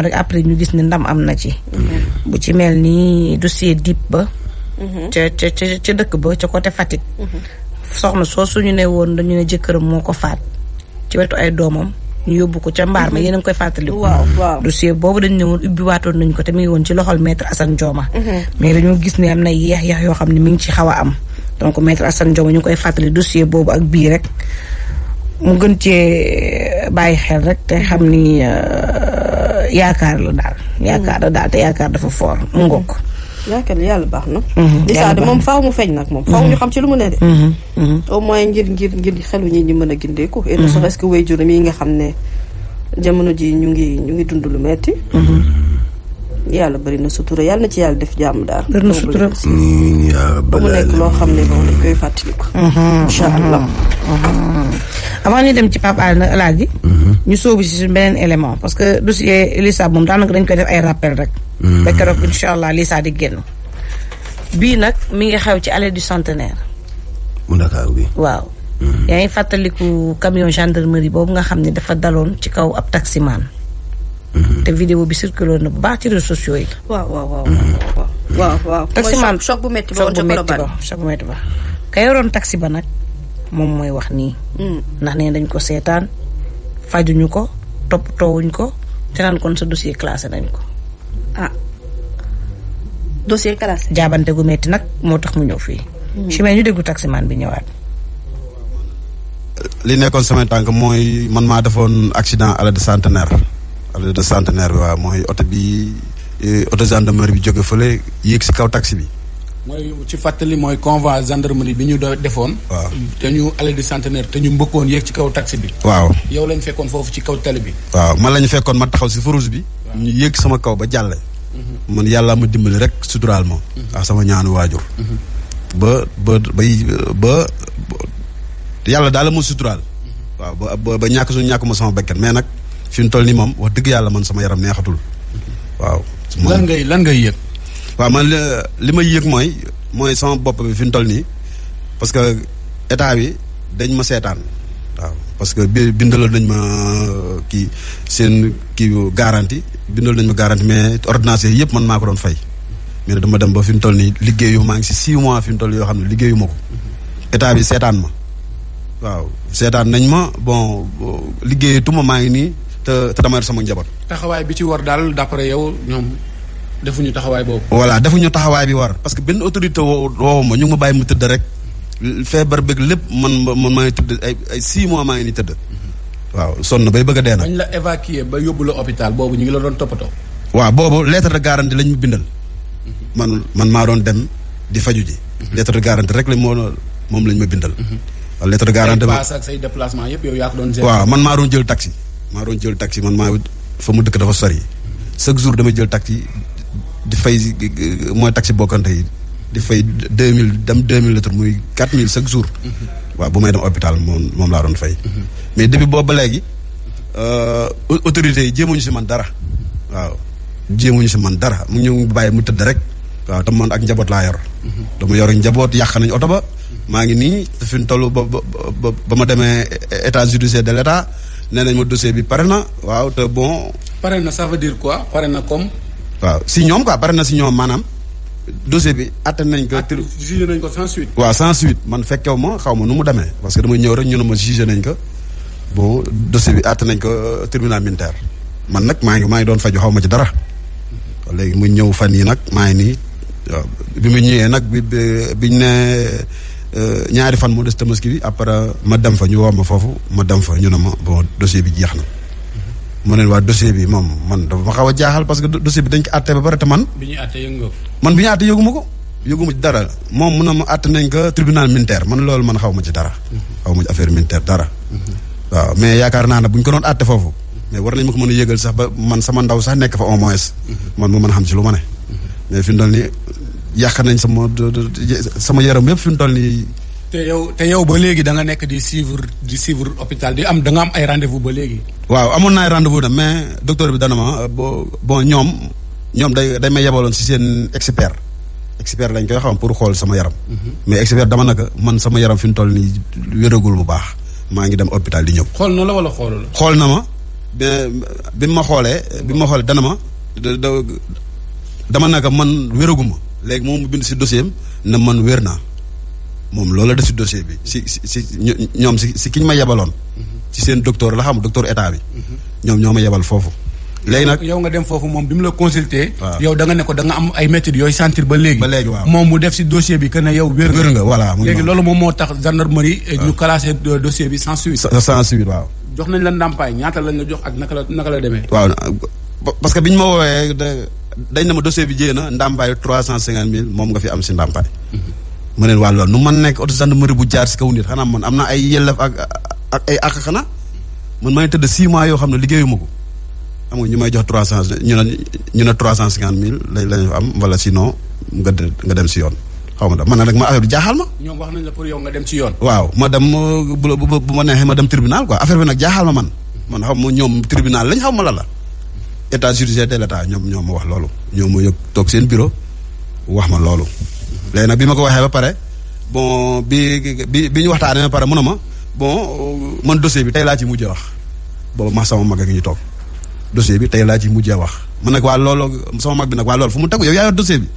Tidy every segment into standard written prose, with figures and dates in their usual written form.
rek après ñu gis ni ndam am na ci. bu ci mel ni dossier dip ba. ca dëkk ba ca côté Fatick. soxna soo suñu ne woon dañu ne jëkkëram moo ko faat ci wetu ay doomam ñu yóbbu ko ca mbaar ma yéen a ngi koy fàttaliku. waaw dossier boobu dañu ne woon ubbi waatoon nañu ko te mi ngi woon ci loxol maître Assane Dioma. mais dañoo gis ne am na yeex yoo xam ne mi ngi ci xaw a am donc maître Assane Dioma ñu koy fàttali dossier boobu ak bii rek mu gën cee bàyyi xel rek te xam ni yaakaar la daal. yaakaar la daal te yaakaar dafa fort mu ngoog. yaakaar yàlla baax na. yàlla baax moom faaw mu feeñ nag moom. faaw ñu xam ci lu mu ne de. au moins ngir xelu ñi ñu mën a gindeeku. et ne serait-ce que waajuram yi nga xam ne jamono ji ñu ngi dund lu metti. yàlla bari na sutura yàlla na ci yàlla def jàmm daal. bari na sutura ba mu nekk loo xam ne moom dañ koy fàttaliku. incha allah. avant ñu dem ci Pape Alé nag Alaaji ñu sóobu si suñu beneen élément parce que dossier Lissa moom daanaka dañ koy def ay rappel rek. ba keroog incha allah Lissa di génn. bii nag mi ngi xew ci allée du centenaire. mu Dakar bi. waaw. yaa ngi fàttaliku camion gendarmerie boobu nga xam ne dafa daloon ci kaw ab taximan. te vidéo bi circulé na bu baax ci réseaux sociaux yi. waaw. taximan choc bu métti ba choc bu métti ba. ka yoroon taxi ba nag moom mooy wax nii. ndax nee dañ ko seetaan fajuñu ko toppatoowuñ ko te naan kon sa dossier classé nañ ko. dossier classé. jaabante gu métti nag moo tax mu ñëw fii. chemin ñu déglu taximan bi ñëwaat. li nekkoon sama tànk mooy man maa defoon accident allée de centenaire. allée de centenaire bi waaw mooy oto bi oto gendarmerie bi jóge fële yéeg si kaw taxi bi. mooy ci fàttali mooy convoi gendarmerie bi ñu defoon. waaw te ñu allée du centenaire te ñu mbëkkoon yéeg ci kaw taxi bi. waaw yow lañ fekkoon foofu ci kaw tali bi. waaw man lañu fekkoon ma taxaw si feu bi. ñu yéeg sama kaw ba jàlle. man yàlla ma dimbali rek suturaal ma. ak sama ñaanu waajur. ba yàlla daal la ma suturaal. waaw ba ñàkk ma sama bekkan mais nag. fi mu toll nii moom wax dëgg yàlla man sama yaram neexatul waaw. lan ngay yëg. waaw man li may yëg mooy sama bopp bi fi mu toll nii parce que état bi dañ ma seetaan waaw parce que bindaloon nañ ma seen garantie bindal nañ ma garantie mais ordonnance yëpp man maa ko doon fay mais dama dem ba fi mu toll nii liggéeyu maa ngi si 6 mois fi mu toll yoo xam ne liggéeyu ma ko état bi seetaan ma waaw seetaan nañ ma bon liggéeyatuma maa ngi nii. te dama yor sama njaboot. taxawaay bi ci war daal d'après yow ñoom defuñu taxawaay boobu. voilà defuñu taxawaay bi war parce que benn autorité woowu ma ñu ngi ma bàyyi mu tëdd rek feebar bëgg lépp man maa ngi tëdd ay 6 mois maa ngi nii tëdd. waaw sonn bay bëgg a dee nag. bañ la évacuer ba yóbbu la hôpital boobu ñu ngi la doon toppatoo. waaw boobu lettre de garantie lañ ma bindal. man maa doon dem di faju ji. lettre de garantie rek moom lañ ma bindal. waaw lettre de garantie pass ak say déplacement yëpp yow yaa ko doon. waaw man maa doon jël taxi. man maa fa mu dëkk dafa sori chaque jour damay jël taxi di fay mooy taxi bokkante yi di fay 2000 dem 2000 litres muy 4000 chaque jour. waaw bu may dem hôpital moom laa doon fay. mais depuis boobu ba léegi autorités yi jéemuñu si man dara. waaw jéemuñu si man dara mu ñu bàyyi mu tëdd rek. waaw te man ak njaboot laa yor. dama yor njaboot yàq nañ oto ba. maa ngi nii te fi mu toll ba ma demee état judiciaire de l'état nee nañ ma dossier bi pare na waaw te bon. pare na ça veut dire quoi pare na comme. waaw si ñoom quoi pare na si ñoom maanaam dossier bi atte nañ ko. jugé nañ ko sans suite. waaw sans suite man fekkew ma xaw ma nu mu demee parce que dama ñëw rek ñu ne ma jugé nañ ko bon dossier bi atte nañ ko tribunal militaire man nag maa ngi doon faju xaw ma ci dara léegi mu ñëw fan yi nag maa ngi nii waaw bi mu ñëwee nag biñ ne. ñaari fan moo des tabaski bi après ma dem fa ñu woo ma foofu ma dem fa ñu ne ma bon dossier bi jeex na mu ne waa dossier bi moom man dafa ma xaw a jaaxal parce que dossier bi dañ ko àtte ba pare te man. bi ñuy àtte yëngu man bi ñu àtte yëguma ko yëguma ci dara moom mun na ma àtte nañ ko tribunal militaire man loolu man xaw ma ci dara. xaw ma ci affaire militaire dara. waaw mais yaakaar naa ne bu ñu ko doon àtte foofu mais war nañ ma ko mën a yëgal sax ba man sama ndaw sax nekk fa au moins. man mu mën a xam ci lu ma ne. mais fi mu toll nii yàq nañ sama yaram yëpp fi mu toll nii. te yow ba léegi da nga nekk di suivre hôpital da nga am ay rendez-vous ba léegi. waaw amoon naa ay rendez-vous nag mais docteur bi dana ma bon ñoom day may yebaloon si seen expert lañ koy xam pour xool sama yaram. mais expert dama naka man sama yaram fi mu toll nii wéragul bu baax maa ngi dem hôpital di ñëw. xool na la wala xoolu la. xool na ma bi ma xoolee dana ma dama naka man wéraguma léegi moom mu bind si dossier am na man wér naa moom loolu la def si dossier bi si ñoom si ki ñu ma yebaloon. ci seen docteur la xam docteur état bi. ñoom ñoo ma yebal foofu. léegi nag yow nga dem foofu moom bi mu la consulter. waaw yow da nga ne ko da nga am ay méthodes yooyu sentir ba léegi. waaw moom mu def si dossier bi que ne yow wér nga voilà. léegi loolu moom moo tax gendarmerie. ñu classé dossier bi sans suite. sans suite waaw. jox nañ la ndàmpaay ñaata lañ la jox ak naka la demee. waaw parce que bi ñu ma woowee dañ na ma dossier bi jéem a ndàmpaay 350 000 moom nga fi am si ndàmpaay. ma ne waa loolu nu man nekk auto gendarmerie bu jaar si kaw nit xanaa man am na ay yellef ak ay àq xanaa man maa ngi tëdd 6 mois yoo xam ne liggéeyuma ko xam nga ñu may jox 300 ñu ne 350 000 lañ fa am wala sinon nga dem si yoon xaw ma da man nag ma affaire bi jaaxal ma. ñoom wax nañ la pour yow nga dem ci yoon. waaw ma dem bu ma neexee ma dem tribunal quoi affaire bi nag jaaxal ma man xam ma ñoom tribunal lañ xaw ma la état judiciaire de l'état ñoom ma wax loolu ñoom ma yëg toog seen bureau wax ma loolu. léegi nag bi ma ko waxee ba pare bon bi ñu waxtaanee ba pare mu ne ma bon man dossier bi tey laa ci mujjee wax boobu ma sama mag ak ñu toog dossier bi tey laa ci mujjee wax man nag waa loolu sama mag bi nag waa loolu fu mu tegu yow yaa yor dossier bi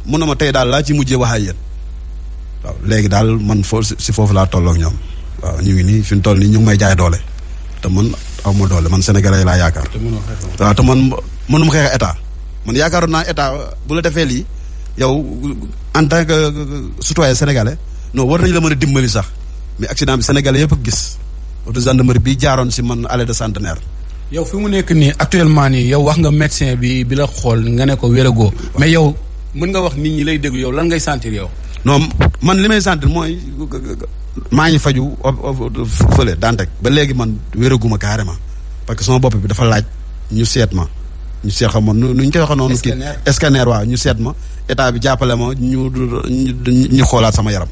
mun na ma tey daal laa ci mujjee wax ak yéen waaw léegi daal man si foofu laa toll ak ñoom waaw ñu ngi nii fi mu toll nii ñu ngi may jaay doole te man aw ma doole man sénégalais laa yaakaar. waaw te man mënuma xeex état man yaakaaroon naa état bu la defee lii. yow en tant que citoyen sénégalais non war nañu la mën a dimbali sax mais accident bi sénégalais yëpp a gis auto gendarmerie bi jaaroon si man allée de Centenaire. yow fi mu nekk nii actuellement nii yow wax nga médecin bi la xool nga ne ko wéragoo mais yow mën nga wax nit ñi lay déglu yow lan ngay sentir yow. non man li may sentir mooy maa ngi faju fële Dantec ba léegi man wéraguma carrément parce que sama bopp bi dafa laaj ñu seet ma. ñu seet xam ma nu ñu koy waxee noonu. scanner waaw ñu seet ma état bi jàppale ma ñu xoolaat sama yaram.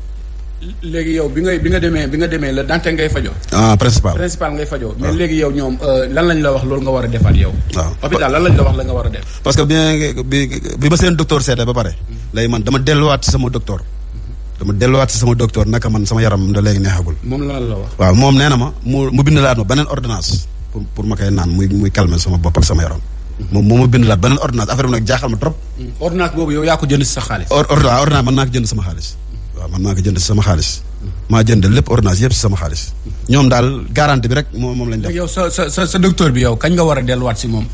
léegi yow bi nga demee la Dantec ngay fajoo. principal ngay fajoo. mais léegi yow ñoom lan lañ la wax loolu nga war a defaat yow. waaw hôpital lan lañ la wax la nga war a def. parce que bi ma seen docteur seetee ba pare. léegi man dama delluwaat si sama docteur. naka man sama yaram da léegi neexagul. moom lan la wax. waaw moom nee na ma mu bindalaat ma beneen ordonnance pour ma koy naan muy calmer sama bopp ak sama yaram. moom moo ma bind laat beneen ordonnance affaire bi nag jaaxal ma trop. ordonnance boobu yow yaa ko jënd si sa xaalis. ordonnance mën naa ko jënd sama xaalis. waaw mën naa ko jënd si sama xaalis. maa jënd lépp ordonnance yëpp si sama xaalis. ñoom daal garantie bi rek moom lañ def. yow sa docteur bi yow kañ nga war a delluwaat si moom.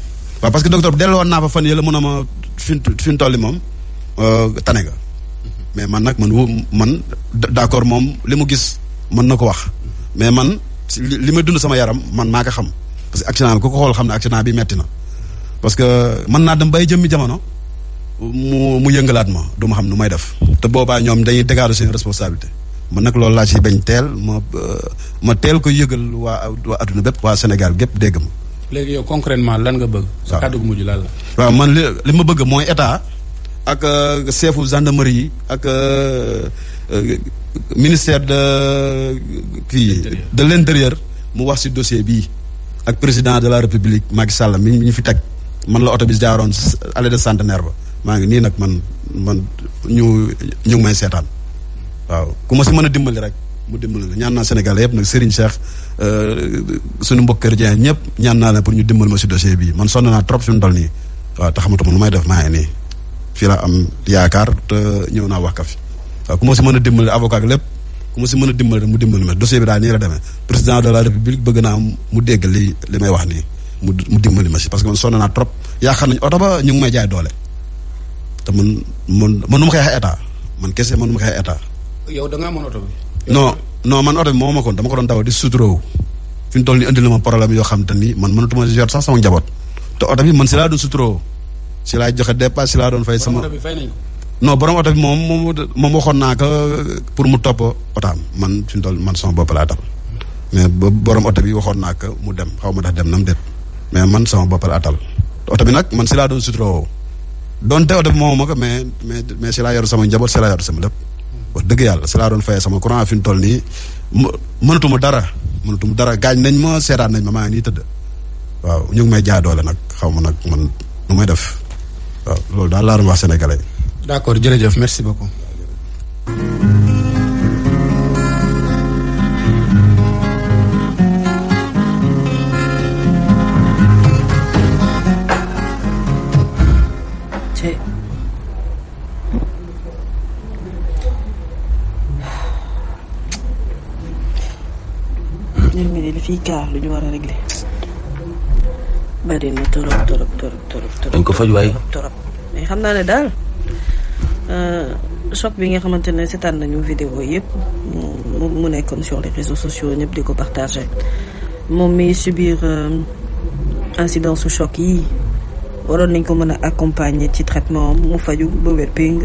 waaw parce que docteur bi delluwaat naa fa fan yële mun a ma fi mu toll moom tane nga mais man nag man d'accord moom li mu gis mën na ko wax mais man li may dund sama yaram man maa ko xam parce que accident bi ku ko xool xam ne accident bi metti na. parce que mën naa dem bay jëmmi jamono mu yëngalaat ma du ma xam nu may def te boobaa ñoom dañuy dégager seen responsabilité man nag loolu laa ci bañ teel ma teel ko yëgal waa adduna bépp waa Sénégal gépp dégg ma. léegi yow concrètement lan nga bëgg. sa kàddu gu mujj lan la. waaw man li ma bëgg mooy état ak chefu gendarmerie yi ak ministère de l'intérieur mu wax ci dossier bii ak président de la république Macky Sall mi ñu fi teg. man la oto bi jaaroon allée de Centenaire ba maa ngi nii nag man ñu ngi may seetaan waaw ku ma si mën a dimbali rek mu dimbali la ñaan naa Sénégal yëpp nag Serigne Cheikh suñu mbokk chrétien ñëpp ñaan naa la pour ñu dimbali ma si dossier bii man sonn naa trop fi mu toll nii waaw te xamatuma nu may def maa ngi nii fii la am yaakaar te ñëw naa wax ka fi waaw ku ma si mën a dimbali avocat lépp ku ma si mën a dimbali rek mu dimbali ma dossier bi daal nii la demee président de la république bëgg naa mu dégg li may wax nii mu dimbali ma si parce que man sonn naa trop yaakaar nañu oto ba ñu ngi may jaay doole te man nu ma xeex état man kese man nu ma xeex état. yow da ngaa mën oto bi. non man oto bi moo ma ko dama ko doon daw di suturoo fi mu toll nii indi la ma problème yoo xam te ni man mënatuma yor sax sama njaboot te oto bi man si laa doon suturoo si laa joxe dépasse si laa doon fay sama. borom oto bi fay nañ ko. non borom oto bi moom waxoon naa ko pour mu topp otaam man fi mu toll man sama bopp laa dal mais borom oto bi waxoon naa ko mu dem xaw ma ndax dem na mu déet mais man sama bopp laa dal oto bi nag man si laa doon suturoo doonte oto bi moomu ma ko mais si laa yor sama njaboot si laa yor sama lépp. wax dëgg yàlla si laa doon fayee sama courant fi mu toll nii mënatuma dara gaañ nañ ma seetaan nañ ma maa ngi nii tëdd waaw ñu ngi may jaay doole nag xaw ma nag man nu may def waaw loolu daal laa doon wax sénégalais. d'accord jërëjëf merci beaucoup. mbir mi li fii kaa lu ñu war a régler bari na torop. dañ ko faj waay. torop mais xam naa ne daal choc bi nga xamante ne seetaan nañu vidéo yëpp mu nekkoon sur les réseaux sociaux ñëpp di ko partagé moom mi subir incidence su choc yi waroon nañ ko mën a accompagner ci traitement mu faju ba wér péng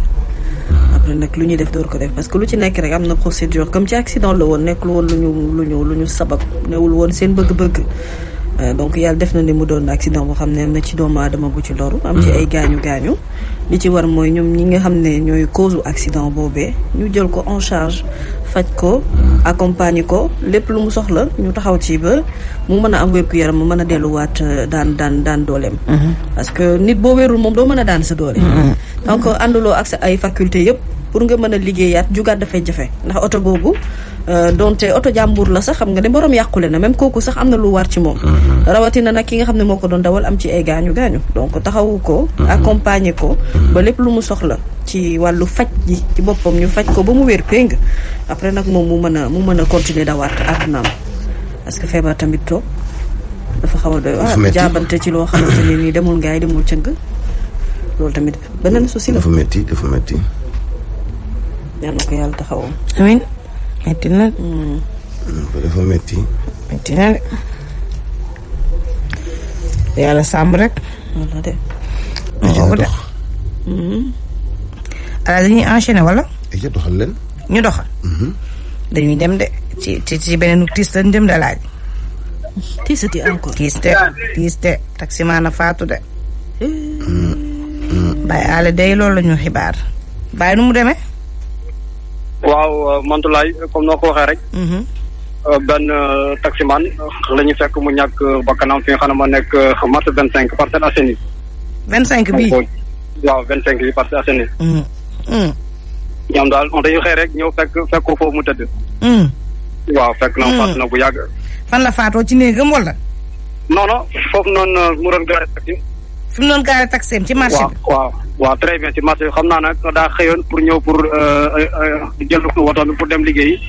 après nag lu ñuy def door ko def parce que lu ci nekk rek am na procédure comme ci accident la woon nekkul woon lu ñu sabab newul woon seen bëgg-bëgg donc yàlla def na ni mu doon accident boo xam ne am na ci doomu aadama bu ci loru am ci ay gaañu li ci war mooy ñoom ñi nga xam ne ñooy cause u accident boobee ñu jël ko en charge faj ko accompagner ko lépp lu mu soxla ñu taxaw ci ba mu mën a am wér gu yaram mu mën a delluwaat daan dooleem parce que nit boo wérul moom doo mën a daan sa doole donc ànduloo ak sa ay faculté yëpp pour nga mën a liggéeyaat jugaat dafay jafe ndax oto boobu donte oto jàmbur la sax xam nga ne borom yàqule na même kooku sax am na lu war ci moom rawatina nag ki nga xam ne moo ko doon dawal am ci ay gaañu donc taxawu ko accompagner ko ba lépp lu mu soxla ci wàllu faj ji ci boppam ñu faj ko ba mu wér péng après nag moom mu mën a continuer dawaat àddunaam parce que feebar tamit toog dafa xaw a doy waar jaabante ci loo xamante ne nii demul ngaay demul cëng loolu tamit beneen souci la dafa metti yal na ko yàlla taxawoo amiin metti na dafa metti na de yàlla sàmm rek walla de alors dañuy enchaîner wala doxal leen ñu doxal dañuy dem de ci beneen tiis lañ dem de laaj tiisati encore tiis de taximaan a faatu de Baye Allé day loolu la ñu xibaar Baye nu mu demee waaw Mantoulaye comme noo ko waxee rek benn taximan la ñu fekk mu ñàkk bakkanam fi nga xam ne moo nekk marché 25 Parcelles Assainies 25 bii waaw 25 bi Parcelles Assainies ñoom daal dañu xëy rek ñëw fekk ko foofu mu tëdd waaw fekk na faatu na bu yàgg fan la faatoo ci néegam wala non foofu noonu mu doon gaare taxi fi mu doon gaare taxi ci marché bi waaw très bien ci marché bi xam naa nag daa xëyoon pour ñëw pour jël woto bi pour dem liggéeyi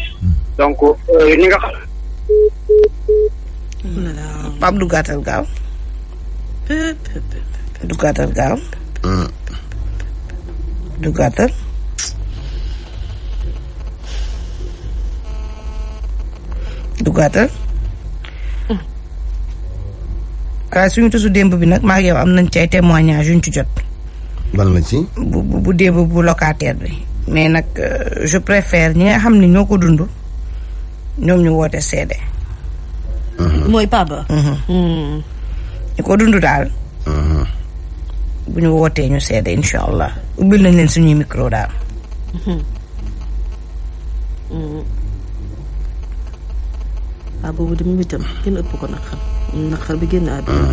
donc ñi nga xam Pape duggaatal gaaw duggaatal waaye suñu tusu démb bi nag maa ngi yow am nañ ci ay témoignage yuñ ci jot ban la ci bu démb bu locataire bi mais nag je préfère ñi nga xam ne ñoo ko dund ñoom ñu woote seede mooy Paba ñu ko dund daal bu ñu wootee ñu seede insha allah ubbil nañ leen suñuy micro daal boobu dama itam kenn ëpp ko naqar bi génn àdduna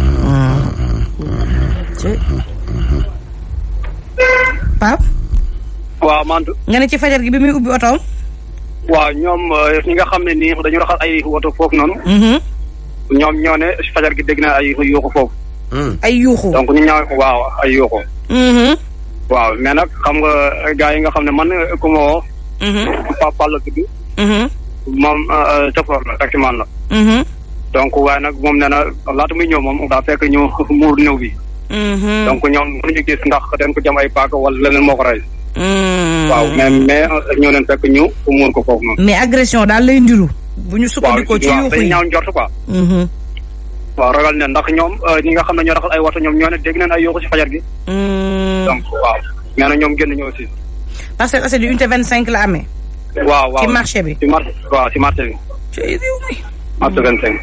Pape waaw mantu nga ne ci fajar gi bi muy ubbi otoom waaw ñoom ñi nga xam ne nii dañu raxal ay woto foofu noonu ñoom ñoo ne fajar gi dégg na ay yuuxu foofu ay yuuxu donc ñu ñaaw waaw ay yuuxu waaw mais nag xam nga gars yi nga xam ne man ku ma woo Papa la tudd moom chauffeur la taximan la donc waaye nag moom nee na laata muy ñëw moom daa fekk ñu muur néew bi donc ñoom mënuñu gis ndax dañ ko jam ay paaka wala leneen moo ko rey waaw mais ñoo leen fekk ñu muur ko foofu noonu mais agression daal lay ndiru bu ñu sukkandikoo ci yuuxu yi dañ ñaaw njort quoi waaw ragal ne ndax ñoom ñi nga xam ne ñoo raxal ay woto ñoom ñoo ne dégg nañ ay yuuxu ci fajar gi donc waaw nee na ñoom génn ñu aussi parce que c'est du unité 25 la amee waaw ci marché bi ci marché waaw ci marché bi ci réew mi marché 25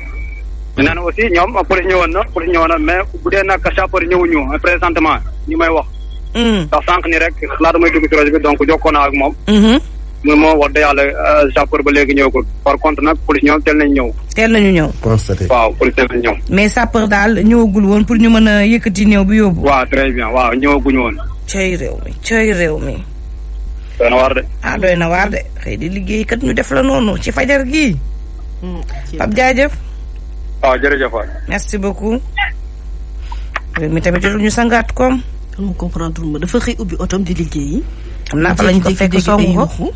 nee na aussi ñoom police ñëwoon na mais bu dee nag sapeur ñëwuñu présentement ñi may wax ndax sànq ni rek laata may dugg ci rajo bi donc jokkoo naa ak moom moom moo wax da yàlla sapeur ba léegi ñëwagul par contre nag police ñoom teel nañu ñëw constaté waaw police teel nañu ñëw mais sapeur daal ñëwagul woon pour ñu mën a yëkkati néew bi yóbbu waaw très bien waaw ñëwaguñu woon cay réew mi doy na waar de doy na waar de xëy di liggéey kat ñu def la noonu ci fajar gii Pape jaajëf waaw jërëjëf waay merci beaucoup réew mi tamit jotul ñu sangaat koom mu comprendre ma dafa xëy ubbi otom di liggéeyi xam naa fa lañ ko fekk songu ko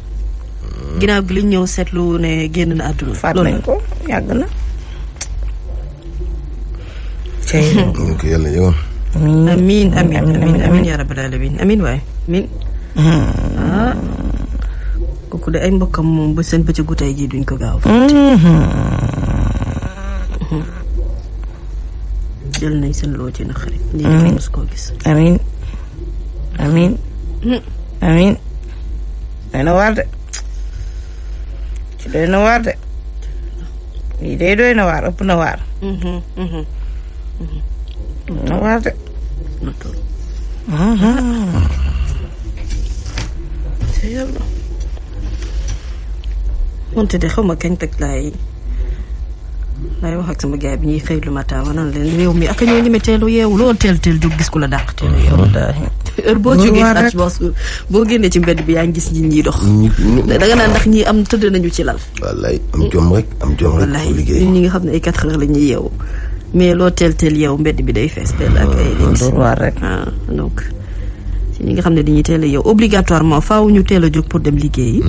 ginnaaw gi liñ ñëw seetlu ne génn na àdduna faat nañ ko yàgg na ñu ko yàlla yoon. amiin yaa rabbal aalamiin amiin waay amiin. kooku de ay mbokkam moom ba seen bëccëgu tey jii duñ ko gaaw. jël nañ seen loo ci na xarit. lii mos koo gis. amiin. doy na waar de. doy na waar de. lii day doy na waar ëpp na waar. na waar de. yàlla. wante de xaw ma kañ teg laay wax ak sama gars bi ñuy xëy lu matin ma naan leen réew mi ak ñoo ñeme teelu yeewu loolu teel jóg gis ku la dàq teelu yeewu. heure boo jógee xaaj boo génnee ci mbedd bi yaa ngi gis nit ñi dox. danga naan ndax ñi am tëdd nañu ci lal. wallaay am jom rek wallaay ñi nga xam ne ay 4 heures la ñuy yeewu mais loo teel yeewu mbedd bi day fees teel ak ay nit. rek donc ñi nga xam ne dañuy teel a yow obligatoirement faaw ñu teel a jóg pour dem liggéeyi.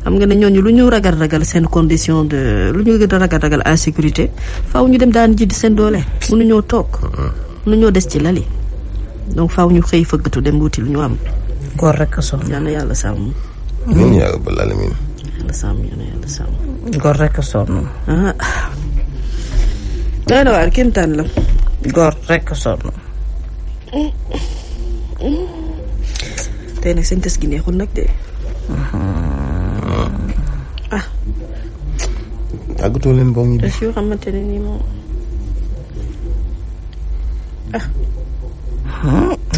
xam nga ne ñooñu lu ñu ragal seen condition de lu ñu ragal insécurité faaw ñu dem daan ji di seen doole. mënuñoo toog. mënuñoo des ci lali. donc faaw ñu xëy fëggatu dem wuti lu ñu am. góor rek a sonn. yal na yàlla sàmm. amiin yaa rabbal aalamiin. yàlla sàmm. góor rek a sonn. doy na waar kéemtaan la. góor rek a sonn. tey nag seen tës gi neexul nag de. tàggatoo leen boo ñu. tës yoo xamante ne nii moom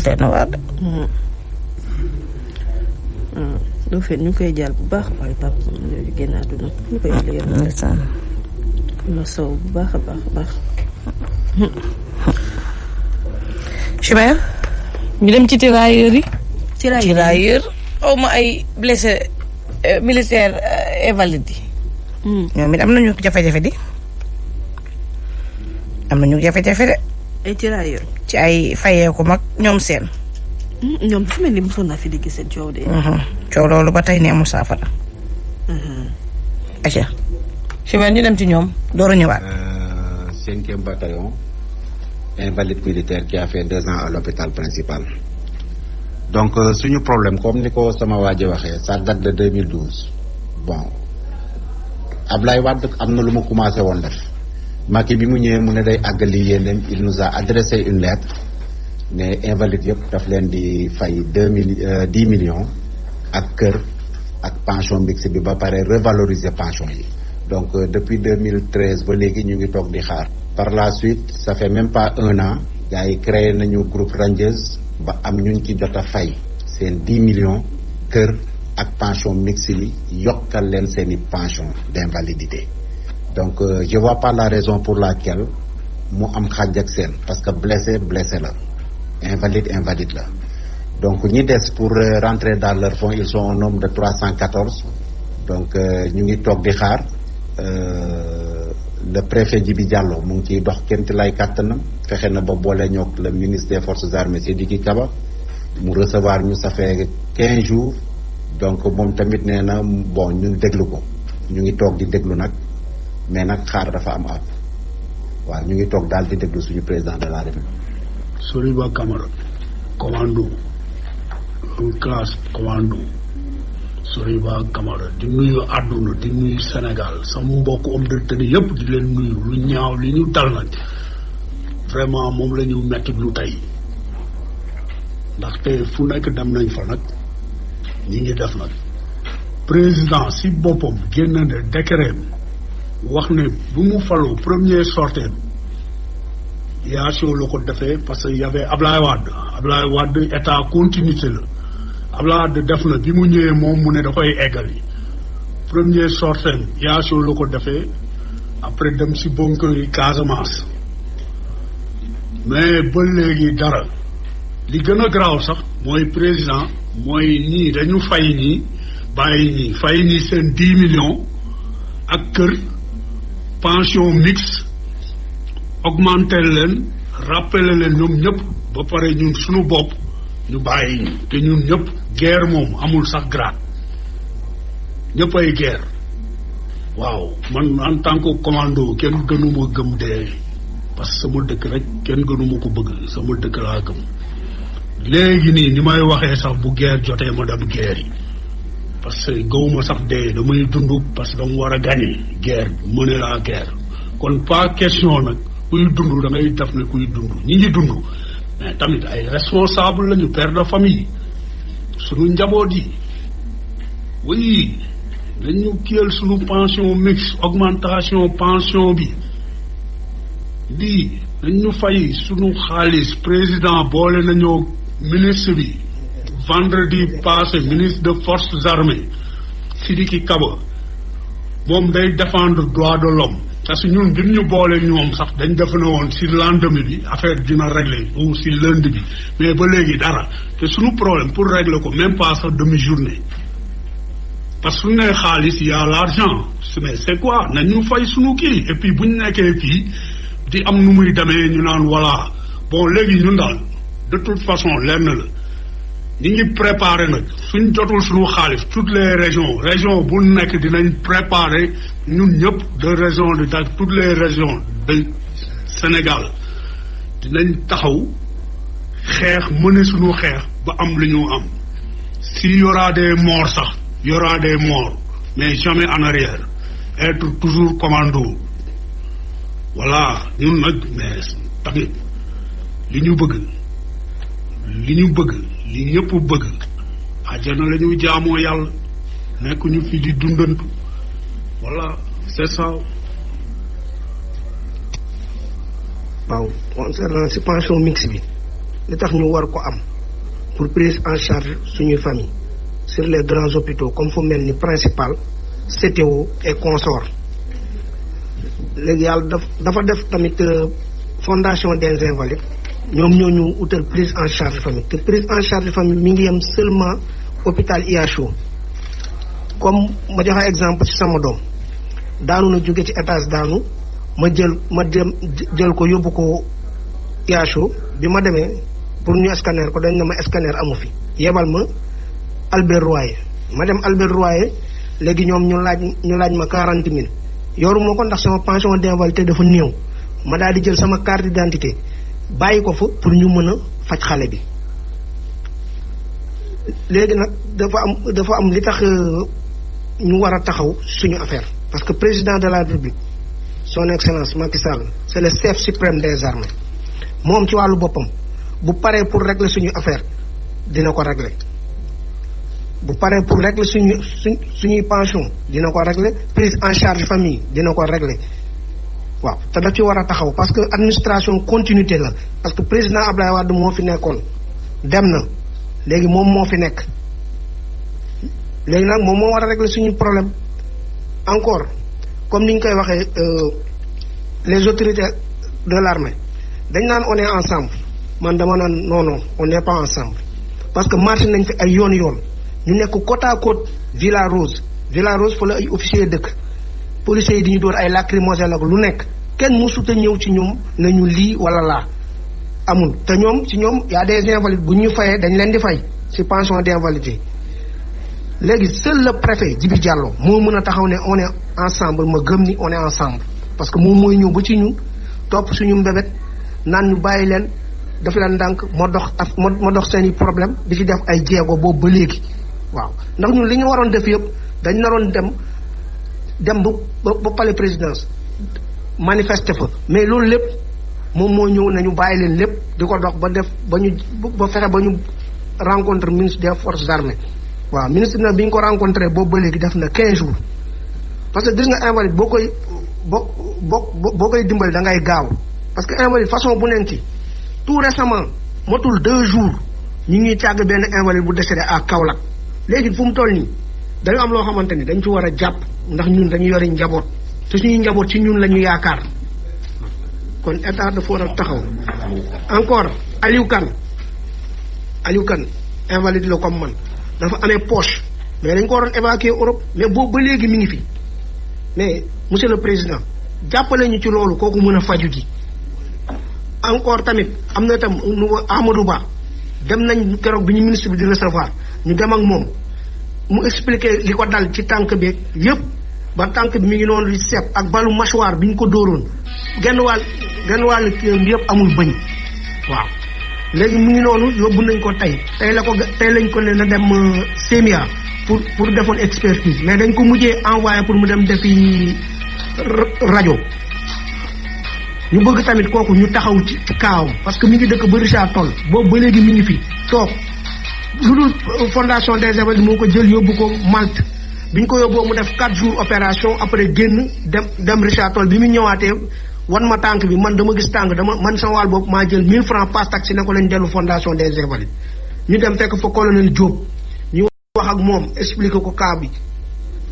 tey na waar de. lu fet ñu koy jàll bu baax waaye papa yooyu génn àdduna ñu koy jàll yow. ndeysaan. ma sow bu baax a baax. Chimère. ñu dem ci tirailleurs yi. tirailleurs xaw ma ay blessé militaire invalide yi. ñoom it am nañu jafe-jafe di. am nañu jafe-jafe de. ay tirailleurs. ci ay fayeeku mag ñoom seen. ñoom dafa mel ni mosoon naa fi di gis seen coow de. coow loolu ba tey ne amul saafara. atia. Chimère ñu dem ci ñoom door a ñëwaat. 5e bataillon invalide militaire qui a fait 2 ans à l'hôpital principal. donc suñu problème comme ni ko sama waa ji waxee ça date de 2012 bon Ablaye Wade am na lu mu commencé woon def Macky bi mu ñëwee mu ne day àggali yéeneem il nous a adressé une lettre ne invalide yëpp daf leen di fay 10 millions ak kër ak pension mixte bi ba pare revaloriser pension yi donc depuis 2013 ba léegi ñu ngi toog di xaar. par la suite ça fait même pas 1 an gars yi créé nañu groupe Rangers ba am ñuñ ci jot a fay seen 10 millions kër ak pension mixte yi yokkal leen seen i pension d'invalidité donc je vois pas la raison pour laquelle mu am xàjj ak seen parce que blessé la invalide la donc ñi des pour rentrer dans leur fonds ils sont au nombre de 314 donc ñu ngi toog di xaar le préfet Djibi Diallo mu ngi ciy dox kémti lay kàttanam fexe na ba boole ñoog le ministre des forces armées Sidiki Kaba mu recevoir ñu ça fait 15 jours donc moom tamit nee na bon ñu déglu ko ñu ngi toog di déglu nag mais nag xaar dafa am àpp waaw ñu ngi toog daal di déglu suñu président de la République. Soriba Camara commando classe commando Soriba Camara di nuyu àdduna di nuyu Sénégal sama mbokk homme de tenue yëpp di leen nuyu lu ñaaw li ñu dal nag vraiment moom la ñu metti lu tey ndaxte fu nekk dem nañ fa nag ñi ngi def nag président si boppam génn na décret wax ne bu mu faloo premier sortie yaasoo la ko defee parce que y avait Ablaye Wade état continuité la Ablaye Wade def na bi mu ñëwee moom mu ne da koy eggali premier sortie yaasoo la ko defee après dem si bunker yi Casamance mais ba léegi dara li gën a garaaw sax mooy président mooy ñii dañu fay ñii bàyyi ñii fay ñii seen 10 millions ak kër pension mixte augmenter leen rappeler leen ñoom ñëpp ba pare ñun suñu bopp ñu bàyyi ñu te ñun ñëpp guerre moom amul sax grade ñëpp ay guerre waaw man en tant que commando kenn gënuma gëm dee parce que sama dëkk rek kenn gënuma ko bëgg sama dëkk laa gëm léegi nii ni may waxee sax bu guerre jotee ma dem guerre yi parce que gawuma sax dee damay dund parce que dama war a gagner guerre mener la guerre kon pas question nag kuy dund da ngay def ne kuy dund ñi ngi dund mais tamit ay responsable lañu père de famille suñu njaboot yi oui dañu kiyal suñu pension mixte augmentation pension bi lii dañu fay suñu xaalis président boole nañoo ministre bi vendredi passé ministre de forces armées Sidiki Kaba moom day défendre droit de l'homme parce que ñun bi ñu boole ñoom sax dañ defe ne woon si lendemain bi affaire dina régler ou si lundi bi mais ba léegi dara te suñu problème pour régler ko même pas sax demi-journée parce que suñu nee xaalis y a l'argent mais c'est quoi nañu fay suñu kii et puis bu ñu nekkee kii di am nu muy demee ñu naan voilà bon léegi ñun daal de toute façon lenn la ñi ngi préparer nag suñ jotul suñu xaalis toutes les régions bu nekk dinañ préparer ñun ñëpp de région de toutes les régions de Sénégal dinañ taxaw xeex mëne suñu xeex ba am lu ñu am s'il y aura des morts sax y aura des morts mais jamais en arrière être toujours commando voilà ñun nag mais tamit li ñu bëgg li ñëpp bëgg àjjana la ñuy jaamoo yàlla nekk ñu fi di dundantu voilà c'est ça. waaw concernant si pension mixte bi li tax ñu war ko am pour prise en charge suñuy famille sur les grands hôpitaux comme fu mel ni principal CTO et consort léegi yàlla dafa def tamit fondation des invalides ñoom ñoo ñu utal prise en charge famille te prise en charge famille mi ngi yem seulement hôpital IHO comme ma joxe exemple ci sama doom daanu na jóge ci étage daanu ma jël ko yóbbu ko IHO bi ma demee pour ñu scanner ko dañ ne ma scanner amu fi yebal ma Albert Royer ma dem Albert Royer léegi ñoom ñu laaj ma 40 000 yoruma ko ndax sama pension d'invalidité dafa néew ma daal di jël sama carte d'identité bàyyi ko fa pour ñu mën a faj xale bi léegi nag dafa am li tax ñu war a taxaw suñu affaire parce que président de la République son excellence Macky Sall c'est le chef suprême des armées moom ci wàllu boppam bu paree pour régler suñu affaire dina ko régler bu paree pour régler suñuy pension dina ko régler prise en charge famille dina ko régler waaw te daf ci war a taxaw parce que administration continuité la parce que président Abdoulaye Wade moo fi nekkoon dem na léegi moom moo fi nekk léegi nag moom moo war a régler suñu problème encore comme ni ñu koy waxee les autorités de l'armée dañ naan on est ensemble man dama naan non on n'est pas ensemble parce que marché nañ fi ay yoon ñu nekk côte à côte Villa Rose fa la ay officiers dëkk policiers yi di ñu door ay lacrymogènes ak lu nekk kenn mësut a ñëw ci ñoom nañu lii wala laa amul te ñoom ci ñoom y a des invalides bu ñu fayee dañ leen di fay ci pension d'invalidité léegi seul le préfet Djibi Diallo moo mën a taxaw ne on est ensemble ma gëm ni on est ensemble parce que moom mooy ñëw ba ci ñun topp suñu mbébét naan ñu bàyyi leen daf leen ndànk ma dox seeni problème di ci def ay jéego boobu ba léegi waaw ndax ñun li ñu waroon def yëpp dañ naroon dem ba palais présidence manifester fa mais loolu lépp moom moo ñëw nañu bàyyi leen lépp di ko dox ba fexe ba ñu rencontre ministre des forces armées waaw ministre na bi ñu ko rencontré boobu ba léegi def na 15 jours parce que gis nga invalide boo koy dimbali da ngay gaaw parce que invalide façon bu nekk ci tout récemment motul 2 jours ñu ngi càgg benn invalide bu décédé à Kaolack léegi fu mu toll nii dañu am loo xamante ni dañ ci war a jàpp ndax ñun dañu yori njaboot te suñuy njaboot ci ñun la ñu yaakaar kon état dafa war a taxaw encore Aliou Kane invalide la comme man dafa amee poche mais dañ ko waroon évacuer Europe mais boobu ba léegi mi ngi fi mais monsieur le président jàppale ñu ci loolu kooku mën a faju ji encore tamit am na tam Amadou Ba dem nañ keroog bi ñu ministre bi di recevoir ñu dem ak moom mu expliquer li ko dal ci tànk bi yépp ba tànk bi mi ngi noonu di seet ak balu mâchoire bi ñu ko dóoroon genn wàll genn wàll kii bi yëpp amul bëñ waaw léegi mu ngi noonu yóbbu nañ ko tey lañ ko ne na dem Sémia pour defoon expertise mais dañ ko mujjee envoyé pour mu dem defi rajo ñu bëgg tamit kooku ñu taxaw ci kaawam parce que mi ngi dëkk ba Richard Toll boobu ba léegi mi ngi fi toog lu dul fondation des Invalides moo ko jël yóbbu ko Malte bi ñu ko yóbboo mu def 4 jours opération après génn dem Richard Toll bi mu ñëwaatee wan ma tànk bi man dama gis tànk man sama wàll boobu maa jël 1000 francs passe taxi ne ko lañ dellu fondation des Invalides ñu dem fekk fa colonel Diop ñu wax ak moom expliqué ko cas bi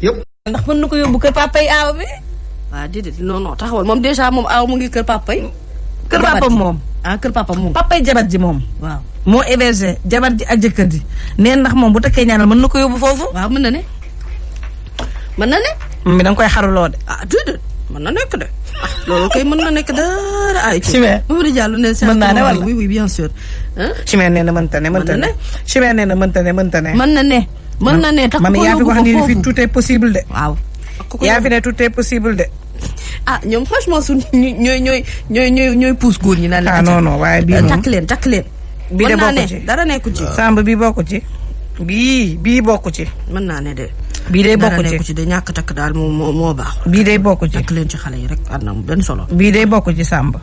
yëpp. ndax mën na ko yóbbu kër papay aaw bi. waaw déedéet non taxawal moom déjà moom aaw mu ngi kër papay. kër papa moom. kër papa moom. papay jabar ji moom. waaw moo hébergé jabar ji ak jëkkër ji neen ndax moom bu takkee ñaanal mën na ko yóbbu foofu. waaw mën na ne. mën na ne. mi da nga koy xaruloo de. déedéet mën na nekk de. loolu kay mën na nekk dara ay. Chimère Mamadou Diallo ne. mën naa ne wala oui bien sûr. Chimère nee na mënta ne. Chimère nee na mënta ne. mën na ne. mën na ne tax ko yaa fi wax ni fi tout est possible de. waaw. yaa fi ne tout est possible de. ñoom franchement suñ ñooy pousse góor ñi naan la. non waaye bii moom takk leen. bii de bokku ci dara nekku ci. Samb bii bokku ci. bii bokku ci. mën naa ne de. bii day bokku ci dara nekku ci de ñàkk takk daal moo baax. bii day bokku ci. takk leen ci xale yi rek ànd na mu benn solo. bii day bokku ci Samb.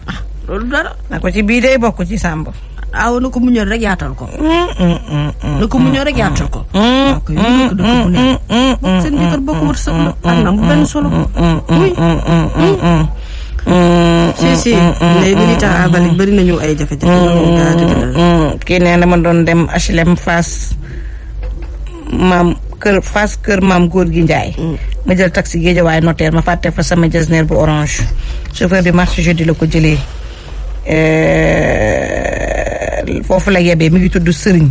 loolu dara. na ko ci bii day bokku ci Samb. na ko muñal rek yaatal ko. na ko muñal rek yaatal ko. waaw kay ñu dëkk bu ne. seen jëkkër bokk wut sax la ànd na mu benn solo. oui. si les militants Invalides bëri nañu ay jafe-jafe. kii nee na ma doon dem HLM Fass kër maam góor gi Njaay. ma jël taxi Géejawaay notaire ma fàtte fa sama jasneer bu orange. chauffeur bi marché jeudi la ko jëlee. foofu la yebee mi ngi tudd Sëriñ.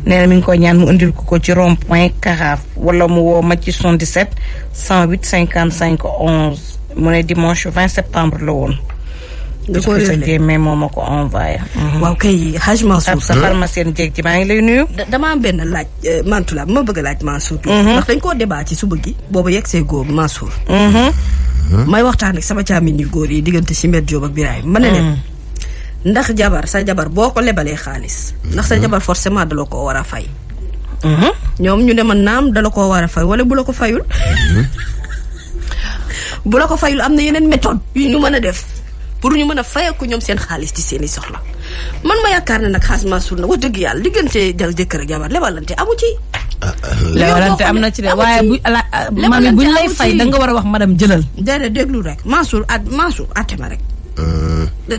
nee na mi ngi koy ñaan mu indil ko ci rond point Carafe wala mu woo ma ci 77 108 55 11 mu ne dimanche 20 septembre la woon. nga ko réeré mais moo ma ko envoyé. waaw kay Hadj Mansour. sa pharmacienne jéeg ci maa ngi lay nuyu. dama am benn laaj Mantoulaye ma bëgg a laaj Mansour. ndax dañ koo débat ci suba gi. boobu yegg see góor Mansour. may waxtaan ak sama caamin yu góor yi diggante Chimère Diop ak Birahim ma ne leen. ndax sa jabar boo ko lebalee xaalis. ndax sa jabar forcément dala ko war a fay. ñoom ñu ne man naam dala koo war a fay wala bu la ko fayul. bu la ko fayul am na yeneen méthode yu ñu mën a def. pour ñu mën a fayeeku ñoom seen xaalis ci seen i soxla man ma yaakaar ne nag xaas Mansour na wax dëgg yàlla diggante jëkkër ak jabar lebalante amu ci. lebalante am na ci de waaye mami buñ lay fay da nga war a wax madame jëlal. déedéet déglu rek Mansour àtte ma rek.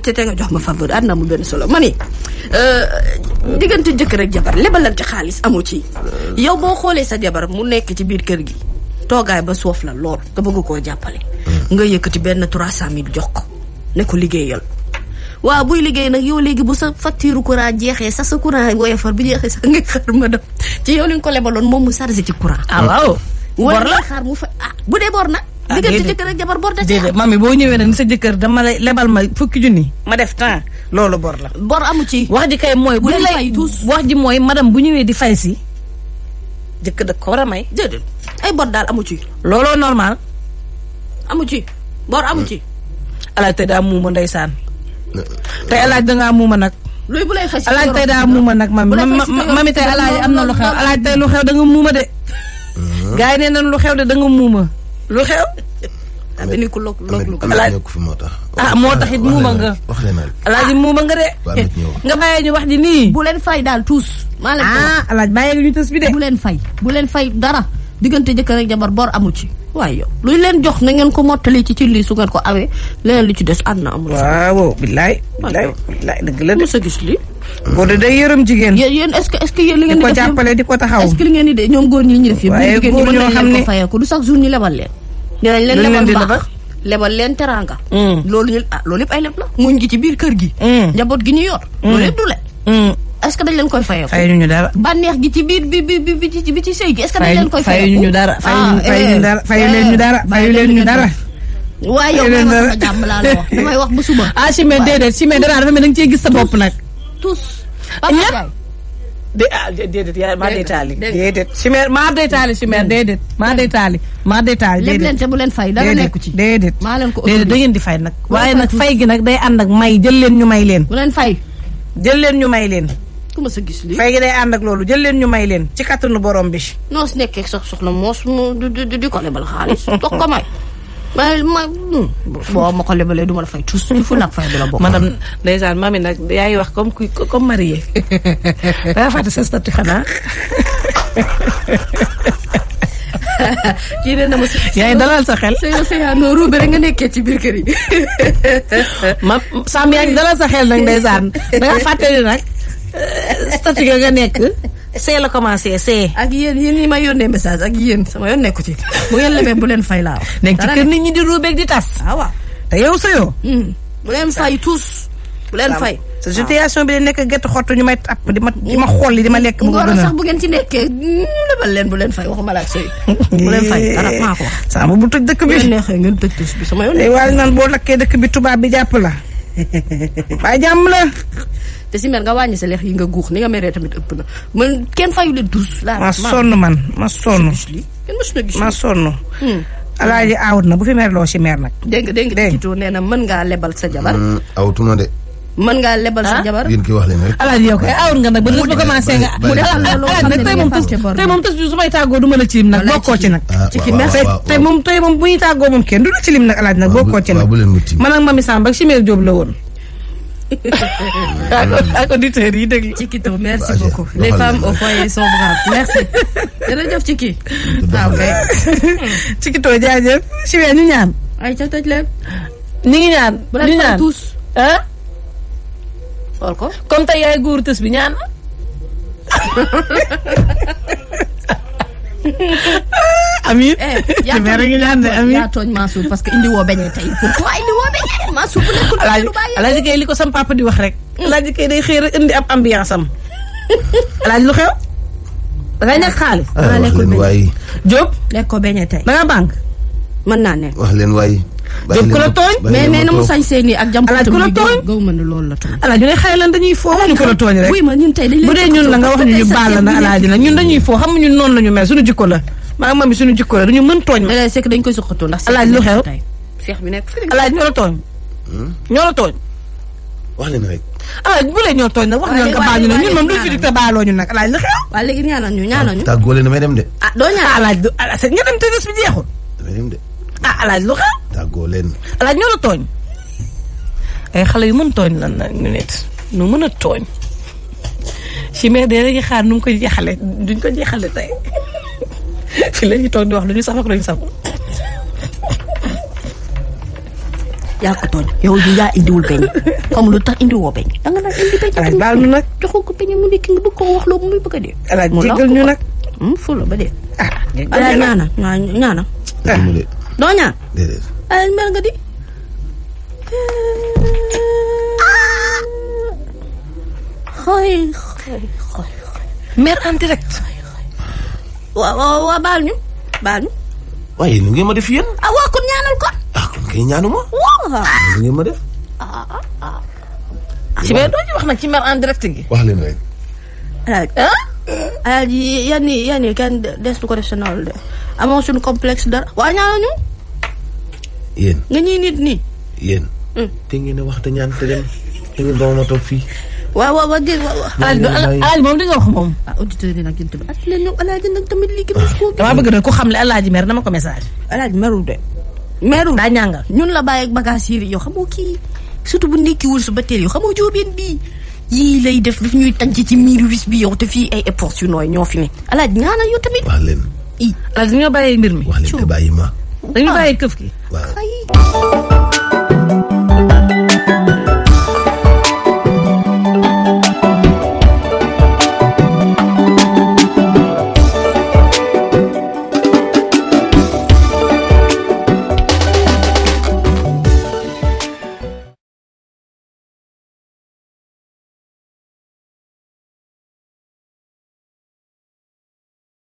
te nga jox ma faveur àddina mu benn solo ma ni diggante jëkkër ak jabar lebalante xaalis amu ci. yow boo xoolee sa jabar mu nekk ci biir kër gi toogaay ba soof la lool nga bëgg koo jàppale. nga yëkkati benn 300 000 jox ko. ne ko liggéeyal waaw buy liggéey nag yow léegi bu sa facture courant jeexee sa courant woyofal bu jeexee sax nga xaar ma dem ci yow li nga ko lebaloon moom mu chargé ci courant. waaw. bor la xaar mu fa bu dee bor nag. diggante jëkkër ak jabar bor da ci mami boo ñëwee nag ni sa jëkkër dama lay lebal ma fukki junni ma def temps loolu bor la. bor amu ci. wax ji kay mooy. bu lay wax ji mooy madame bu ñëwee di fay si. jëkkër da ko war a may. déedéet ay bor daal amu ci. looloo normal. amu ci bor amu ci. alaaj tey daa muuma ndeysaan tey alaaj dangaa muuma nag. luy bu lay fay si alaaj tey daa muuma nag mami tey alaaj am na lu xew alaaj tey lu xew da nga muuma de. gars yi nee nañ lu xew de da nga muuma lu xew. ni ku lok alaaj fi moo tax. moo tax it muuma nga. wax leen alaaj muuma nga de. nga bàyyee ñu wax ji nii. bu leen fay daal tous. maa leen alaaj bàyyee ñu tës bi de. bu leen fay dara diggante jëkkër ak jabar bor amu ci. waaye yow luy leen jox na ngeen ko mottali ci lii su ngeen ko awee leneen li ci des àdduna amul. waaw billaay dëgg la de. sa gis lii. góor de day yërëm jigéen. yéen est-ce que yéen li ngeen di ko jàppale di ko taxaw. est-ce que li ngeen di de ñoom góor ñi ñu def yëpp. waaye góor ñoo xam ne ko fayee ko du chaque jour ñu lebal leen. dinañ leen lebal baax lebal leen teraanga. loolu yëpp ay leb la. muñ gi ci biir kër gi. njaboot gi ñu yor. loolu yëpp du le. est-ce que dañ leen koy fayee ko. fayuñu dara. bànneex gi ci biir bi ci sëy gi est-ce que dañ leen koy fayee ko. fayuñu dara fayu leen ñu dara. waaye yow may wax sama jàmm laa la wax damay wax ba suba. Chimère déedéet Chimère dara dafa mel da nga cee gis sa bopp nag. tous Papa Ndiaye déedéet yaa maa day taali déedéet chimère maa day taali chimère déedéet maa day taali lépp leen te bu leen fay dara nekku ci déedéet maa leen ko déedéet da ngeen di fay nag waaye nag fay gi nag day ànd ak may jël leen ñu may leen bu leen fay jël leen ñu may leen ku ma sa gis lii fay gi day ànd ak loolu jël leen ñu may leen ci kattanu borom bi noo si nekkee sax soxna moos mu di ko lebal xaalis dox ko may boo ma ko lebalee du ma la fay tous il faut nag fay du la bokk madame ndeysaan mami nag yaa ngi wax comme marié dangaa fàtte sa statut xanaa kii de na ma yaa ngi dalal sa xel noo ruube rek nga nekkee ci biir kër yi Sam yaa ngi dalal sa xel nag ndeysaan dangaa fàtte ni nag statut nga nekk see la commencé see ak yéen ñi may yónnee message ak yéen sama yoon nekku ci bu ngeen lebee bu leen fay laa wax nekk ci kër nit ñi di ruubeeg di tas waaw te yow sa yoo bu leen fay tous bu leen fay sa situation bi de nekk gerte xottu ñu may tapp di ma xolli di ma lekk mu gën a sax bu ngeen ci nekkee lebal leen bu leen fay waxuma la ak sëy bu leen fay dara maa ko wax sama bu tëj dëkk bi neexee ngeen tëj tous bi sama yoon waaye naan boo lakkee dëkk bi tubaab bi jàpp la waaye jàmm la te si mer nga wàññi sa leex yi nga guux ni nga meree tamit ëpp na man kenn fayu leen tous ma sonn ma sonn ma sonn alaaji aawut na bu fi mer loo si mer nag dégg nga Tito nee na mën ngaa lebal sa jabar awtuma de mën ngaa lebal sa jabar yéen ki wax leen rek alaaji yow kay aawut nga nag ba des ba commencé nga mu defal la loo xam ne tey moom tës bi su may tàggoo du ma la ci lim nag bokkoo ci nag tey moom bu ñuy tàggoo moom kenn du la ci lim nag alaaji nag bokkoo ci nag man ak Mami Samb ak Chimère Diop la woon ak auditeurs yi déglu Cikito merci beaucoup les femmes au foyer sont braves merci jërëjëf Ciki waaw kay Cikito jaajëf Chimère ñu ñaan ay ca tëj leen ñu ngi ñaan bu leen fay tous xool ko comme tey yaay góor tës bi ñaan Amin Chimère ngi ñaan de Amin yaa tooñ Mansour parce que indi woo beñee tey pourquoi indi woo beñee Mansour bu nekkul alaaji kay li ko sam papa di wax rek alaaji kay day xëy rek indi ab ambiance am alaaji lu xew dangay ñàkk xaalis wax leen waay Diop lekk ko beñee tey danga banque mën naa ne wax leen waay Diop ku la tooñ mais nee na mu sañ seeni ak jam alaaji ku la tooñ gaw ma ne loolu la tooñ alaaji ne xëy lan dañuy foo ñu ko la tooñ rek ma ñun tey dañ bu dee ñun la nga wax ñu baal la na alaaji nag ñun dañuy foo xam ñun noonu la ñu mel suñu jikko la maa ngi mami suñu jikko la duñu mën tooñ ma c'est que dañ koy suqatoo ndax alaaji lu xew seex bi nekk alaaji ñoo la tooñ ñoo la tooñ wax leen rek alaaji bu lee ñoo tooñ nag wax ñu nga baal ñu nag ñun moom duñ fi di te baaloo ñu nag alaaji lu xew waaw léegi ñaanal ñu tàggoo leen damay dem de doo ñaan alaaji du nga dem te des bi jeexul damay dem de alaaji lu xew tàggoo leen alaaji ñoo la tooñ ay xale yu mën tooñ lan nag ñu nit nu mën a tooñ Chimère de dañuy xaar nu mu ko jeexale duñ ko jeexale tey fi la ñuy toog di wax lu ñu saf ak lu ñu saful yaa ko tooñ yow yaa indiwul beñ comme lu tax indiwoo beñ da nga naan indi beñ alaaj baal nu nag joxoo ko beñ mu nekk nga bëgg koo wax loo muy bëgg a dee alaaj jégal ñu nag fula ba dee alaaj ñaana doo ñaan déedéet alaaj mer nga di mer en direct waaw baal ñu waaye nu ngeen ma def yéen waa kon ñaanal ko kon kay ñaanuma waaw nu ngeen ma def ci mais doo ñu wax nag ci mer en direct gi wax leen rek alaaj yan yi kenn des du ko def sa nawal de amoo suñu complexe dara waa ñaanal ñu yéen nga ñuy nit nii yéen te ngeen a wax te ñaan te dem te ngeen ba ma toog fii waaw dégg alaaji moom di nga wax moom auditeur yi nag yéen tamit at leen ñoom alaaji nag tamit lii gën ko damaa bëgg nag ku xam ne alaaji mer dama ko message alaaji merul daa ñàngal ñun la bàyyi ak bagage yi yow xamoo kii surtout bu ndekkiwul su ba teel yow xamoo jóobeen bii yii lay def ñuy tànc ci miiru wis bi yow te fii ay époques yu nooy ñoo fi ne alaaji ñaanal yow tamit wax leen alaaji ñoo bàyyee mbir mi wax leen te bàyyi ma dañu bàyyi këf gi waaw